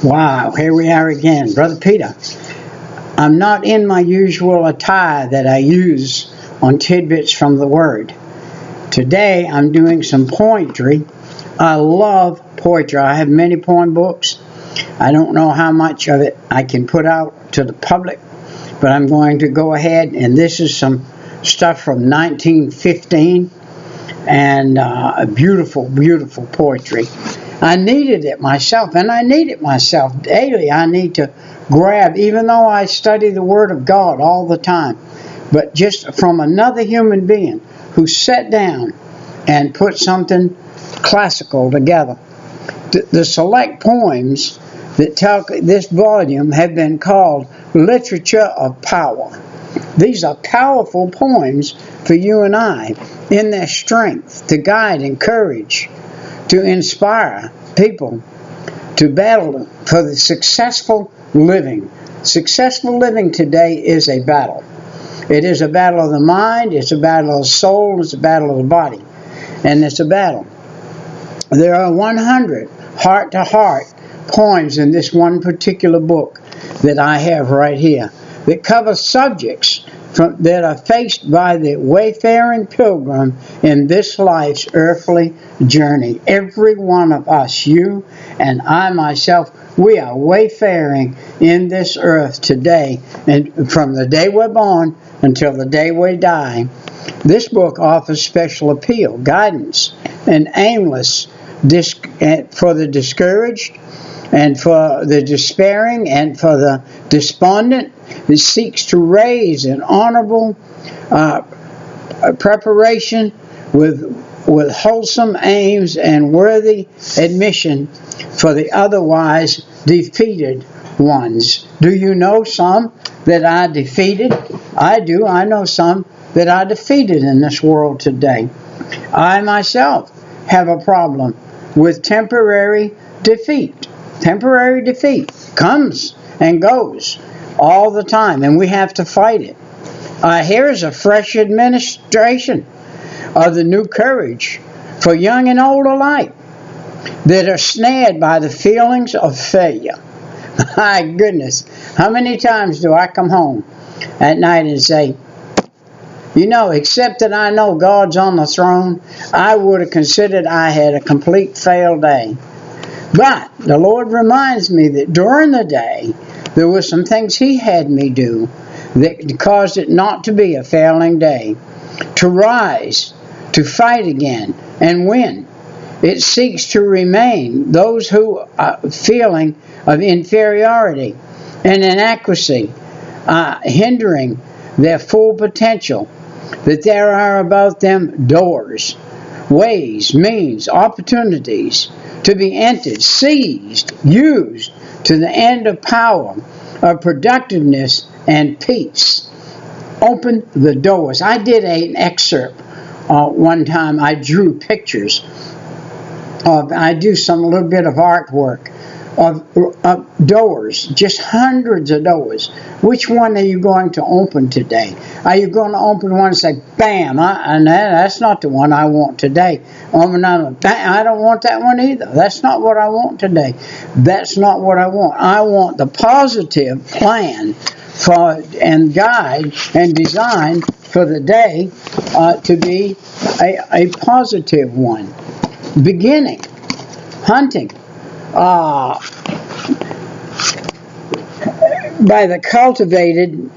Wow, here we are again. Brother Peter, I'm not in my usual attire that I use on Tidbits from the Word. Today I'm doing some poetry. I love poetry. I have many poem books. I don't know how much of it I can put out to the public, but I'm going to go ahead, and this is some stuff from 1915, and beautiful, beautiful poetry. I needed it myself, and I need it myself daily. I need to grab, even though I study the Word of God all the time, but just from another human being who sat down and put something classical together. The select poems that tell this volume have been called Literature of Power. These are powerful poems for you and I in their strength to guide, encourage, to inspire people to battle for the successful living. Successful living today is a battle. It is a battle of the mind, it's a battle of the soul, it's a battle of the body, and it's a battle. There are 100 heart-to-heart poems in this one particular book that I have right here that cover subjects that are faced by the wayfaring pilgrim in this life's earthly journey. Every one of us, you and I myself, we are wayfaring in this earth today, and from the day we're born until the day we die. This book offers special appeal, guidance, and aimless for the discouraged, and for the despairing, and for the despondent. It seeks to raise an honorable preparation with wholesome aims and worthy admission for the otherwise defeated ones. Do you know some that are defeated? I do. I know some that are defeated in this world today. I myself have a problem with temporary defeat. Temporary defeat comes and goes all the time, and we have to fight it. Here's a fresh administration of the new courage for young and old alike that are snared by the feelings of failure. My goodness, how many times do I come home at night and say, you know, except that I know God's on the throne, I would have considered I had a complete failed day. But the Lord reminds me that during the day, there were some things He had me do that caused it not to be a failing day. To rise, to fight again, and win. It seeks to remain those who are feeling of inferiority and inadequacy, hindering their full potential, that there are about them doors, ways, means, opportunities to be entered, seized, used to the end of power, of productiveness, and peace. Open the doors. I did an excerpt one time. I drew pictures I do a little bit of artwork of doors, just hundreds of doors. Which one are you going to open today? Are you going to open one and say, bam, and that's not the one I want today. I don't want that one either. That's not what I want today. That's not what I want. I want the positive plan and guide and design for the day to be a positive one. Beginning, hunting, by the cultivated,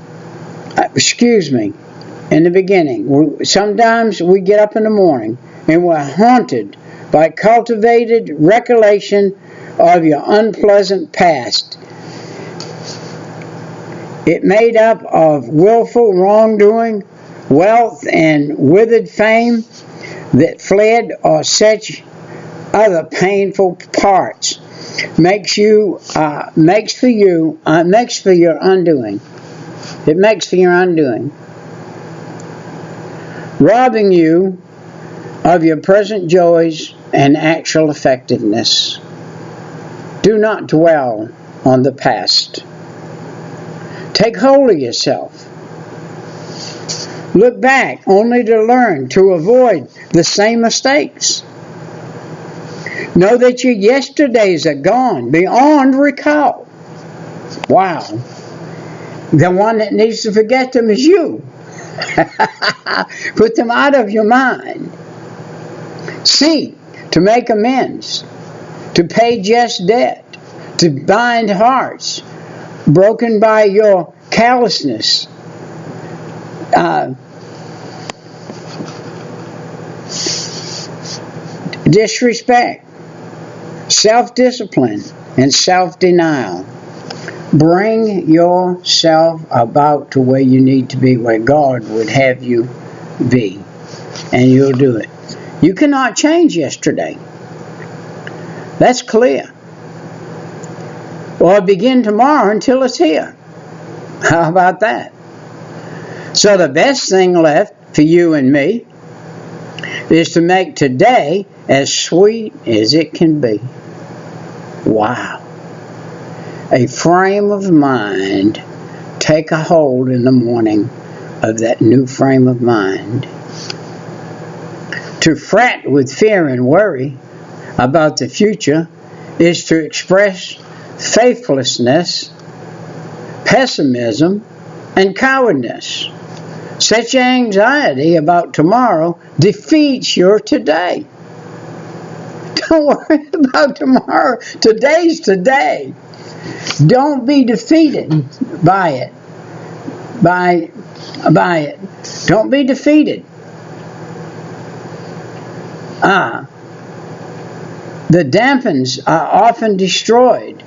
in the beginning. Sometimes we get up in the morning and we're haunted by cultivated recollection of your unpleasant past. It made up of willful wrongdoing, wealth, and withered fame that fled, or such other painful parts makes for your undoing. It makes for your undoing, robbing you of your present joys and actual effectiveness. Do not dwell on the past. Take hold of yourself. Look back only to learn to avoid the same mistakes. Know that your yesterdays are gone, beyond recall. Wow. The one that needs to forget them is you. Put them out of your mind. Seek to make amends, to pay just debt, to bind hearts broken by your callousness. Disrespect, self-discipline, and self-denial. Bring yourself about to where you need to be, where God would have you be, and you'll do it. You cannot change yesterday. That's clear. Or begin tomorrow until it's here. How about that? So the best thing left for you and me is to make today as sweet as it can be. Wow. A frame of mind. Take a hold in the morning of that new frame of mind. To fret with fear and worry about the future is to express faithlessness, pessimism, and cowardness. Such anxiety about tomorrow defeats your today. Don't worry about tomorrow. Today's today. Don't be defeated by it. By it. Don't be defeated. The dampens are often destroyed.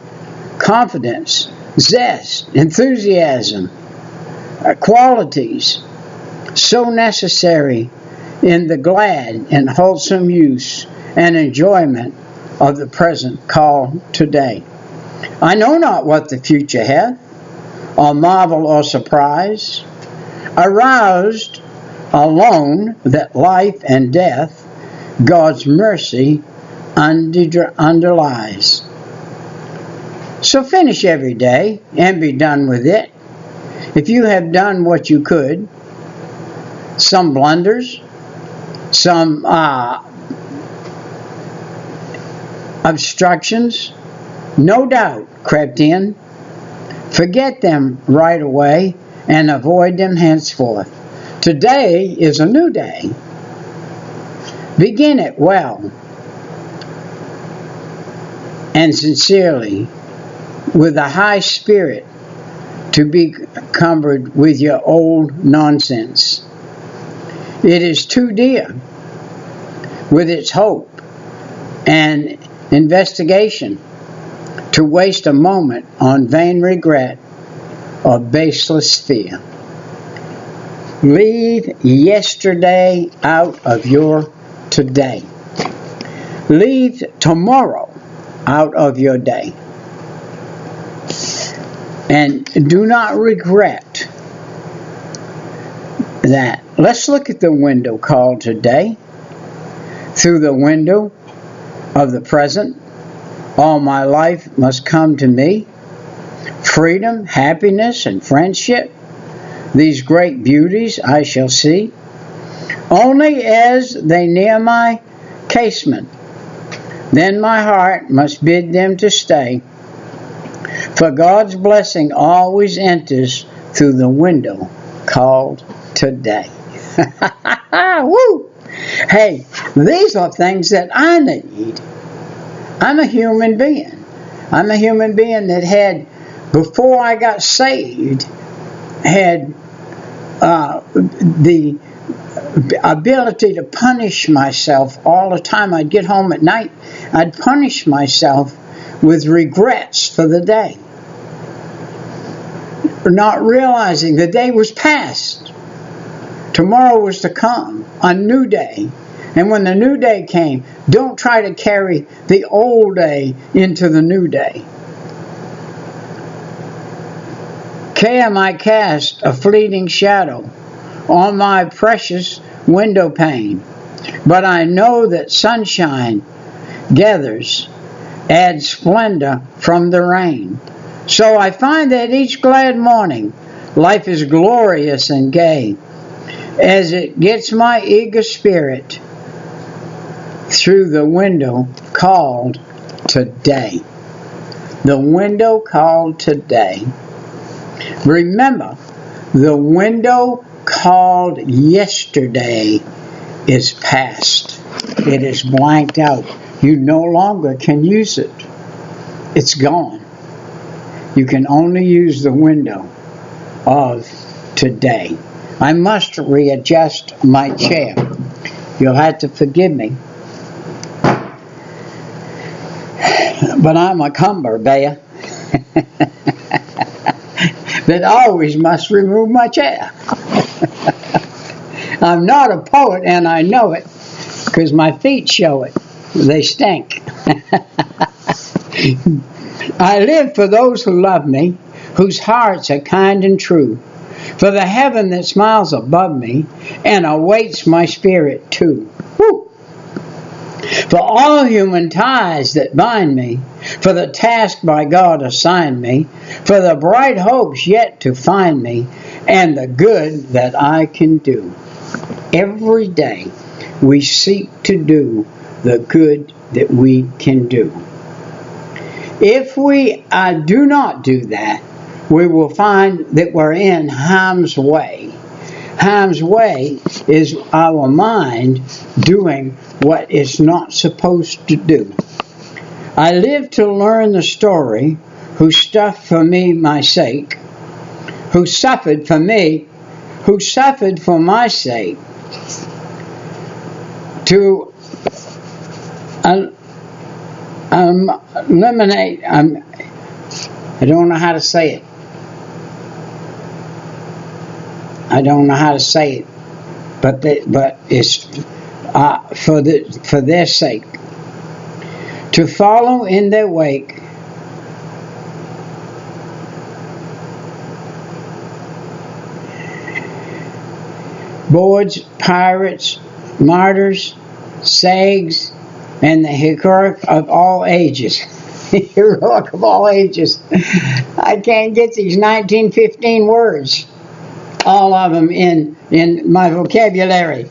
Confidence, zest, enthusiasm, qualities so necessary in the glad and wholesome use and enjoyment of the present called today. I know not what the future hath, or marvel or surprise, aroused alone that life and death God's mercy underlies. So finish every day and be done with it. If you have done what you could, some blunders, some obstructions, no doubt crept in, forget them right away and avoid them henceforth. Today is a new day. Begin it well and sincerely, with a high spirit, to be cumbered with your old nonsense. It is too dear, with its hope and investigation, to waste a moment on vain regret or baseless fear. Leave yesterday out of your today. Leave tomorrow out of your day. And do not regret that. Let's look at the window called today. Through the window of the present, all my life must come to me. Freedom, happiness, and friendship. These great beauties I shall see. Only as they near my casement, then my heart must bid them to stay. For God's blessing always enters through the window called today. Woo! Hey, these are things that I need. I'm a human being. I'm a human being that had, before I got saved, had the ability to punish myself all the time. I'd get home at night, I'd punish myself with regrets for the day, not realizing the day was past. Tomorrow was to come, a new day. And when the new day came, don't try to carry the old day into the new day. Care might cast a fleeting shadow on my precious window pane, but I know that sunshine gathers, adds splendor from the rain. So I find that each glad morning life is glorious and gay, as it gets my eager spirit through the window called today. The window called today. Remember, the window called yesterday is past. It is blanked out. You no longer can use it. It's gone. You can only use the window of today. I must readjust my chair. You'll have to forgive me. But I'm a cumberbell that always must remove my chair. I'm not a poet, and I know it, because my feet show it. They stink. I live for those who love me, whose hearts are kind and true, for the heaven that smiles above me and awaits my spirit too. Woo! For all human ties that bind me, for the task by God assigned me, for the bright hopes yet to find me, and the good that I can do. Every day we seek to do the good that we can do. If we do not do that, we will find that we're in harm's way. Harm's way is our mind doing what it's not supposed to do. I live to learn the story, who suffered for me my sake, who suffered for me, who suffered for my sake, to eliminate, I don't know how to say it. I don't know how to say it, but it's for their sake, to follow in their wake, boards, pirates, martyrs, sags, and the heroic of all ages. Heroic of all ages. I can't get these 1915 words. All of them in my vocabulary.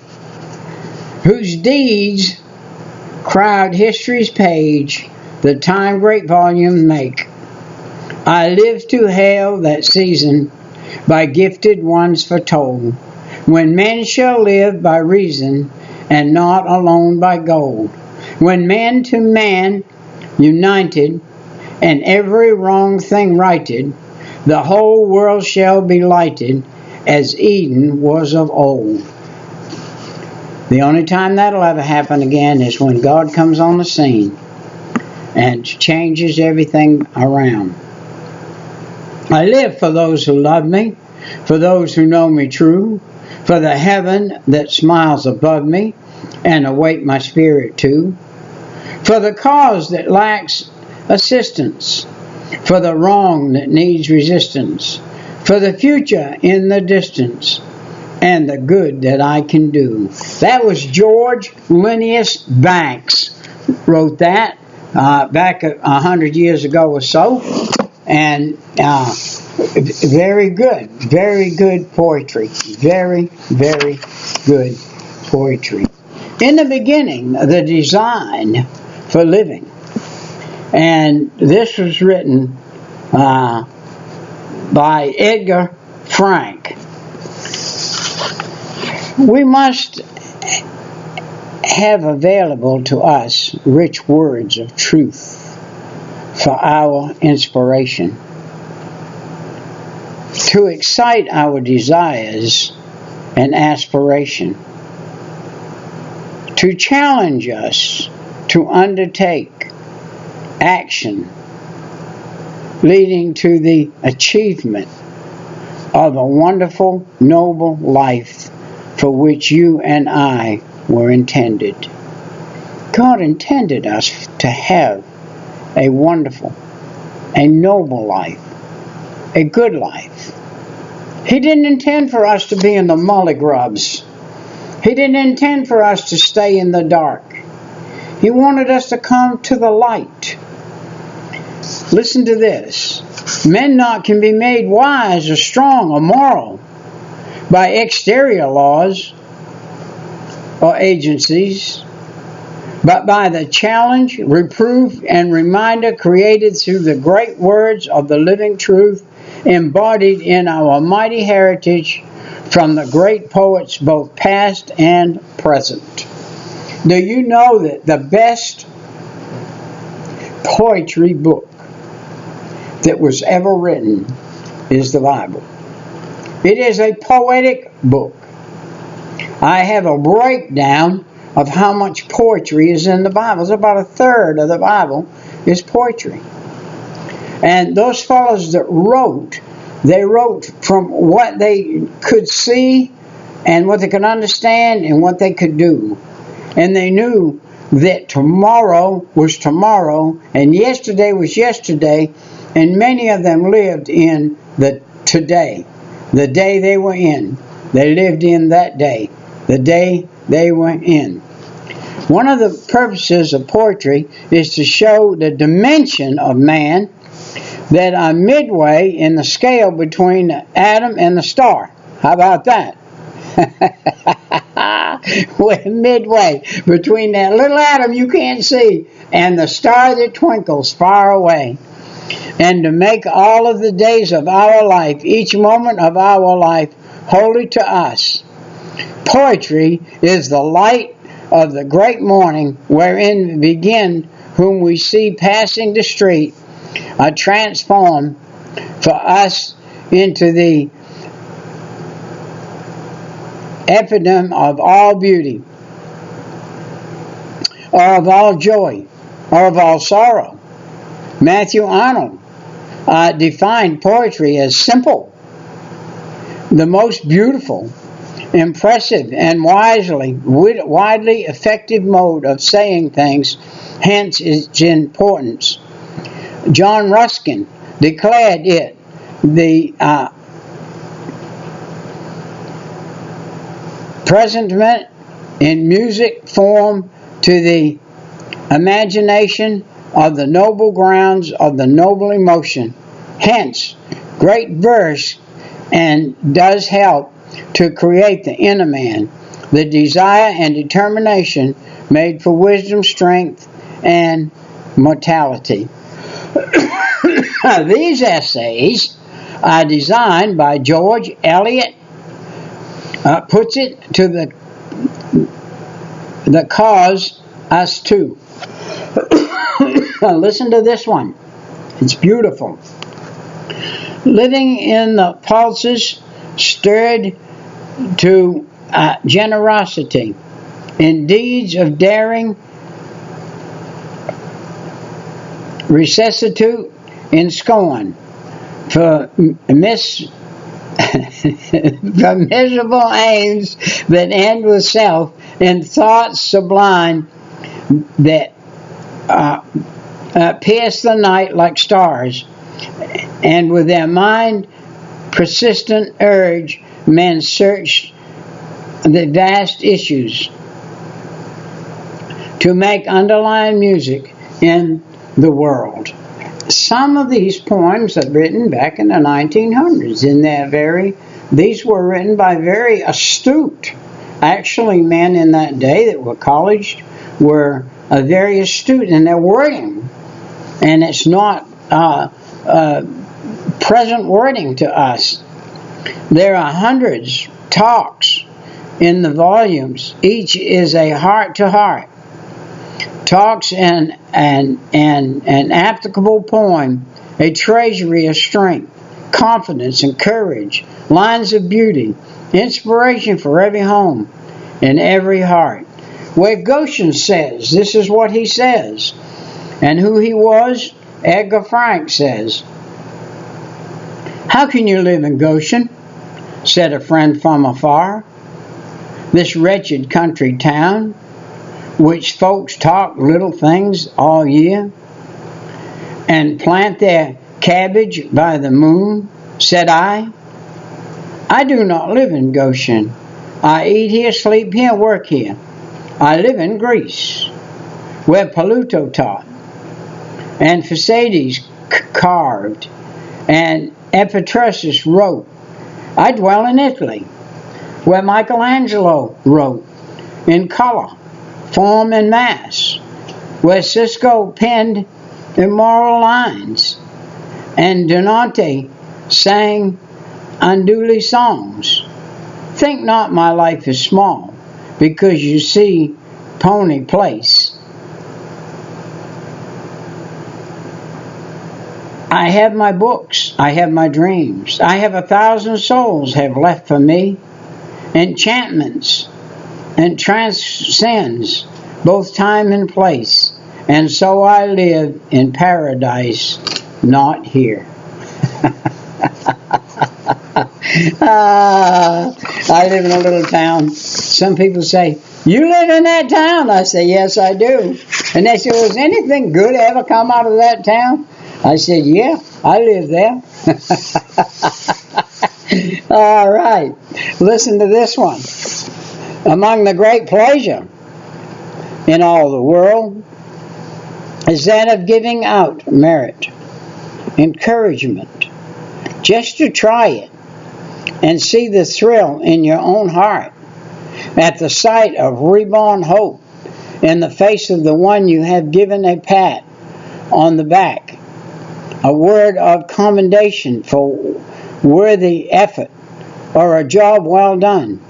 Whose deeds crowd history's page, the time great volume make. I live to hail that season by gifted ones foretold, when men shall live by reason and not alone by gold. When man to man united and every wrong thing righted, the whole world shall be lighted as Eden was of old. The only time that'll ever happen again is when God comes on the scene and changes everything around. I live for those who love me, for those who know me true, for the heaven that smiles above me and await my spirit too, for the cause that lacks assistance, for the wrong that needs resistance, for the future in the distance, and the good that I can do. That was George Linnaeus Banks wrote that back 100 years ago or so, and very good poetry, very good poetry. In the beginning, the design for living, and this was written by Edgar Frank. We must have available to us rich words of truth for our inspiration, to excite our desires and aspiration, to challenge us to undertake action leading to the achievement of a wonderful, noble life for which you and I were intended. God intended us to have a wonderful, a noble life, a good life. He didn't intend for us to be in the mully-grubs. He didn't intend for us to stay in the dark. He wanted us to come to the light. Listen to this. Men not can be made wise or strong or moral by exterior laws or agencies, but by the challenge, reproof, and reminder created through the great words of the living truth embodied in our mighty heritage from the great poets both past and present. Do you know that the best poetry book that was ever written is the Bible? It is a poetic book. I have a breakdown of how much poetry is in the Bible. It's about a third of the Bible is poetry. And those fellows that wrote, they wrote from what they could see and what they could understand and what they could do. And they knew that tomorrow was tomorrow and yesterday was yesterday, and many of them lived in the today, the day they were in. They lived in that day, the day they were in. One of the purposes of poetry is to show the dimension of man that are midway in the scale between the atom and the star. How about that? We're midway between that little atom you can't see and the star that twinkles far away. And to make all of the days of our life, each moment of our life, holy to us. Poetry is the light of the great morning wherein begin whom we see passing the street are transformed for us into the epitome of all beauty, or of all joy, or of all sorrow. Matthew Arnold defined poetry as simple, the most beautiful, impressive, and widely effective mode of saying things, hence its importance. John Ruskin declared it the presentment in music form to the imagination of the noble grounds of the noble emotion. Hence, great verse and does help to create the inner man, the desire and determination made for wisdom, strength, and mortality. These essays are designed by George Eliot, puts it to the cause us too. Listen to this one. It's beautiful. Living in the pulses stirred to generosity, in deeds of daring, resuscitate in scorn, for miserable aims that end with self, in thoughts sublime that pierce the night like stars, and with their mind persistent urge, men search the vast issues to make underlying music in the world. Some of these poems are written back in the 1900s. These were written by very astute, actually men in that day that were college were very astute in their wording. And it's not present wording to us. There are hundreds talks in the volumes. Each is a heart-to-heart. Talks and an applicable poem, a treasury of strength, confidence and courage, lines of beauty, inspiration for every home and every heart. Where Goshen says, this is what he says, and who he was, Edgar Frank says, "How can you live in Goshen?" said a friend from afar. "This wretched country town, which folks talk little things all year, and plant their cabbage by the moon," said I. "I do not live in Goshen. I eat here, sleep here, work here. I live in Greece, where Pluto taught, and Thucydides carved, and Epictetus wrote. I dwell in Italy, where Michelangelo wrote, in color, form and mass, where Cisco penned immoral lines and Donante sang unduly songs. Think not my life is small, because you see Pony Place. I have my books, I have my dreams, I have 1,000 souls have left for me, enchantments and transcends both time and place, and so I live in paradise, not here. I live in a little town. Some people say, you live in that town? I say, yes, I do. And they say, was anything good ever come out of that town? I said, yeah, I live there. All right. Listen to this one. Among the great pleasure in all the world is that of giving out merit, encouragement, just to try it and see the thrill in your own heart at the sight of reborn hope in the face of the one you have given a pat on the back, a word of commendation for worthy effort, or a job well done.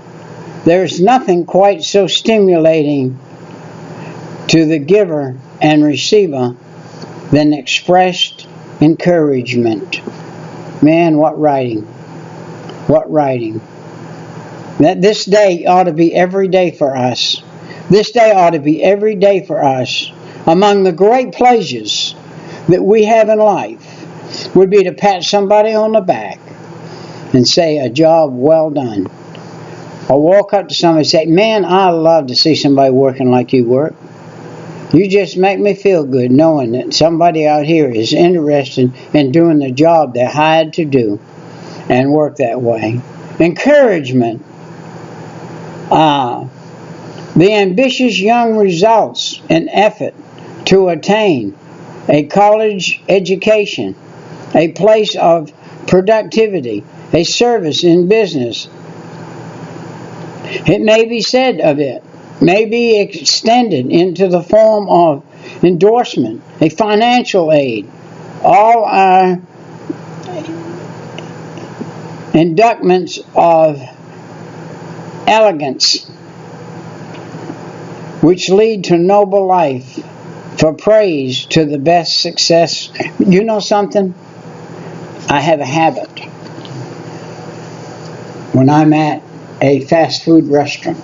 There's nothing quite so stimulating to the giver and receiver than expressed encouragement. Man, what writing. What writing. That this day ought to be every day for us. This day ought to be every day for us. Among the great pleasures that we have in life would be to pat somebody on the back and say, a job well done. Or walk up to somebody and say, man, I love to see somebody working like you work. You just make me feel good knowing that somebody out here is interested in doing the job they're hired to do and work that way. Encouragement. The ambitious young results and effort to attain a college education, a place of productivity, a service in business. It may be said of it, may be extended into the form of endorsement, a financial aid. All are inducments of elegance which lead to noble life, for praise to the best success. You know something? I have a habit. When I'm at a fast food restaurant,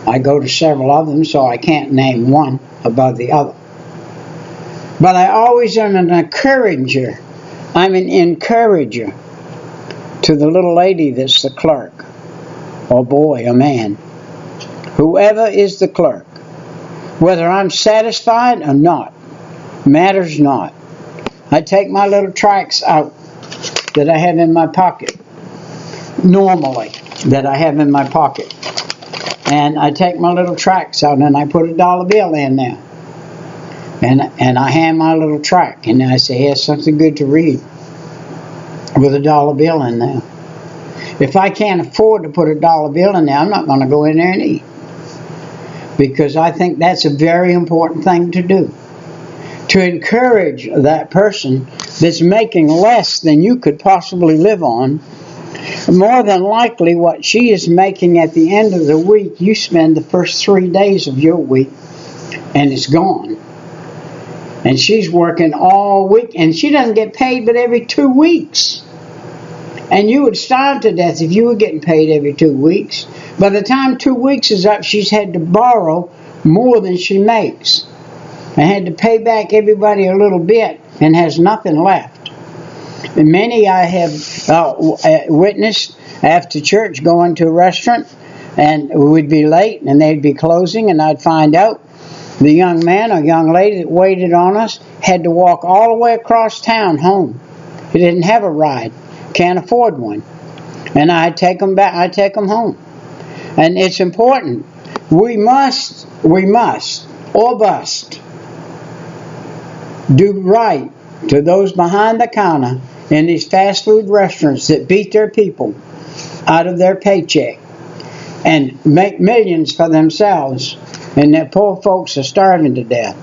I go to several of them, so I can't name one above the other. But I always am an encourager. I'm an encourager to the little lady that's the clerk, or boy, or man. Whoever is the clerk, whether I'm satisfied or not, matters not. I take my little tracts out that I have in my pocket, normally, that I have in my pocket. And I take my little tracts out and I put a dollar bill in there. And I hand my little tract and I say, here's something good to read with a dollar bill in there. If I can't afford to put a dollar bill in there, I'm not going to go in there and eat. Because I think that's a very important thing to do. To encourage that person that's making less than you could possibly live on. More than likely what she is making at the end of the week, you spend the first 3 days of your week and it's gone. And she's working all week and she doesn't get paid but every 2 weeks. And you would starve to death if you were getting paid every 2 weeks. By the time 2 weeks is up, she's had to borrow more than she makes. And had to pay back everybody a little bit and has nothing left. And many I have witnessed after church going to a restaurant and we'd be late and they'd be closing and I'd find out the young man or young lady that waited on us had to walk all the way across town home. He didn't have a ride. Can't afford one. And I take them back, I take them home. And it's important. We must, or bust, do right to those behind the counter in these fast food restaurants that beat their people out of their paycheck and make millions for themselves and their poor folks are starving to death.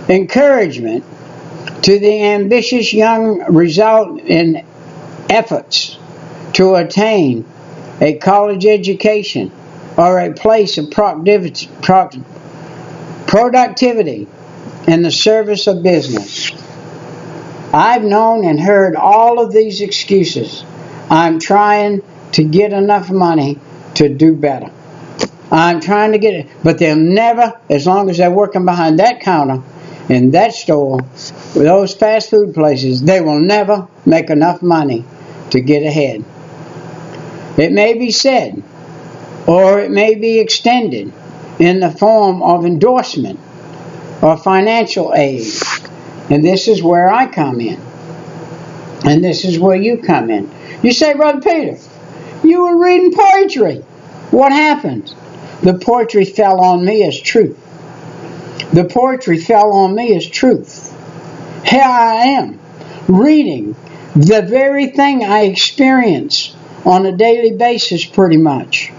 Encouragement to the ambitious young result in efforts to attain a college education or a place of productivity in the service of business. I've known and heard all of these excuses. I'm trying to get enough money to do better. I'm trying to get it, but they'll never, as long as they're working behind that counter in that store, with those fast food places, they will never make enough money to get ahead. It may be said, or it may be extended in the form of endorsement or financial aid. And this is where I come in. And this is where you come in. You say, Brother Peter, you were reading poetry. What happened? The poetry fell on me as truth. The poetry fell on me as truth. Here I am, reading the very thing I experience on a daily basis pretty much.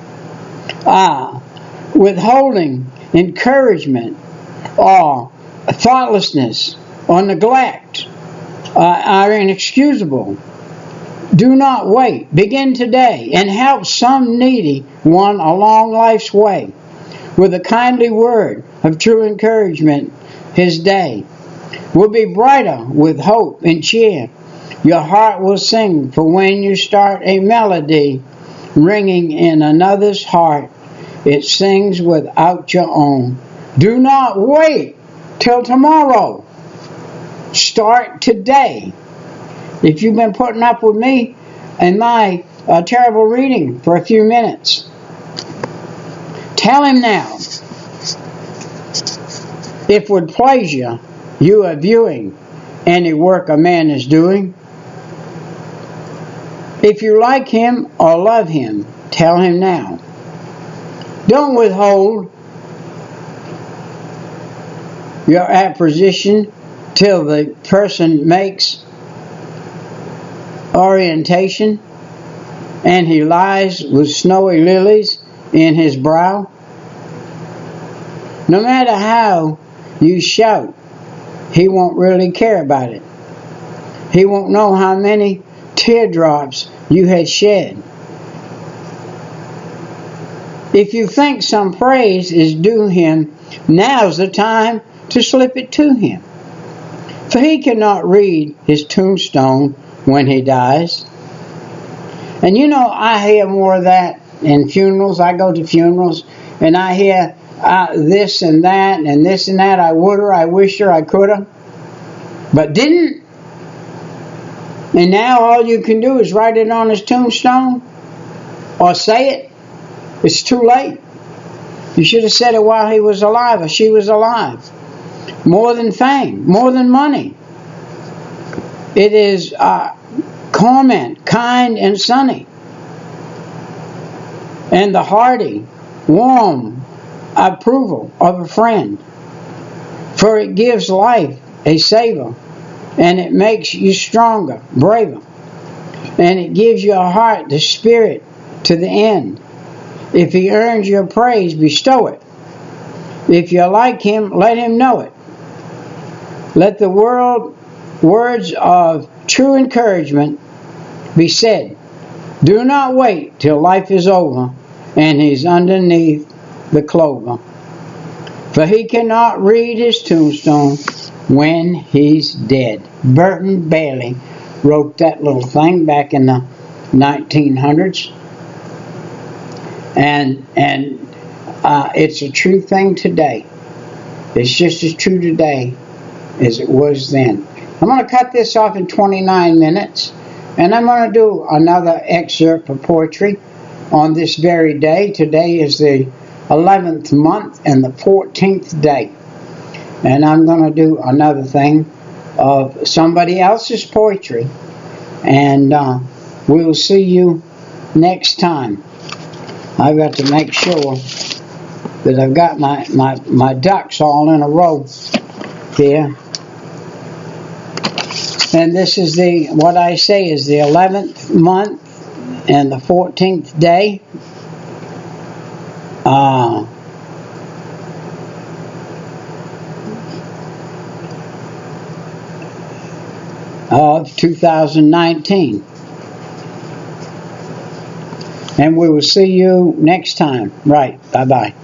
Withholding encouragement or thoughtlessness or neglect are inexcusable. Do not wait. Begin today and help some needy one along life's way with a kindly word of true encouragement. His day will be brighter with hope and cheer. Your heart will sing, for when you start a melody ringing in another's heart, it sings without your own. Do not wait till tomorrow. Start today. If you've been putting up with me and my terrible reading for a few minutes, tell him now. If with pleasure you are viewing any work a man is doing, if you like him or love him, tell him now. Don't withhold your appreciation till the person makes orientation and he lies with snowy lilies in his brow. No matter how you shout, he won't really care about it. He won't know how many teardrops you had shed. If you think some praise is due him, now's the time to slip it to him. For he cannot read his tombstone when he dies. And you know, I hear more of that in funerals. I go to funerals and I hear this and that and this and that. I would her, I wished her, I could have, but didn't. And now all you can do is write it on his tombstone or say it. It's too late. You should have said it while he was alive or she was alive. More than fame, more than money. It is comment, kind and sunny, and the hearty, warm approval of a friend. For it gives life a savor, and it makes you stronger, braver, and it gives your heart the spirit to the end. If he earns your praise, bestow it. If you like him, let him know it. Let the words of true encouragement be said. Do not wait till life is over and he's underneath the clover. For he cannot read his tombstone when he's dead. Burton Bailey wrote that little thing back in the 1900s. And it's a true thing today. It's just as true today as it was then. I'm going to cut this off in 29 minutes, and I'm going to do another excerpt of poetry on this very day. Today is the 11th month and the 14th day. And I'm going to do another thing of somebody else's poetry. And we'll see you next time. I've got to make sure that I've got my ducks all in a row here. And this is what I say is the 11th month and the 14th day. of 2019. And we will see you next time. Right. Bye-bye.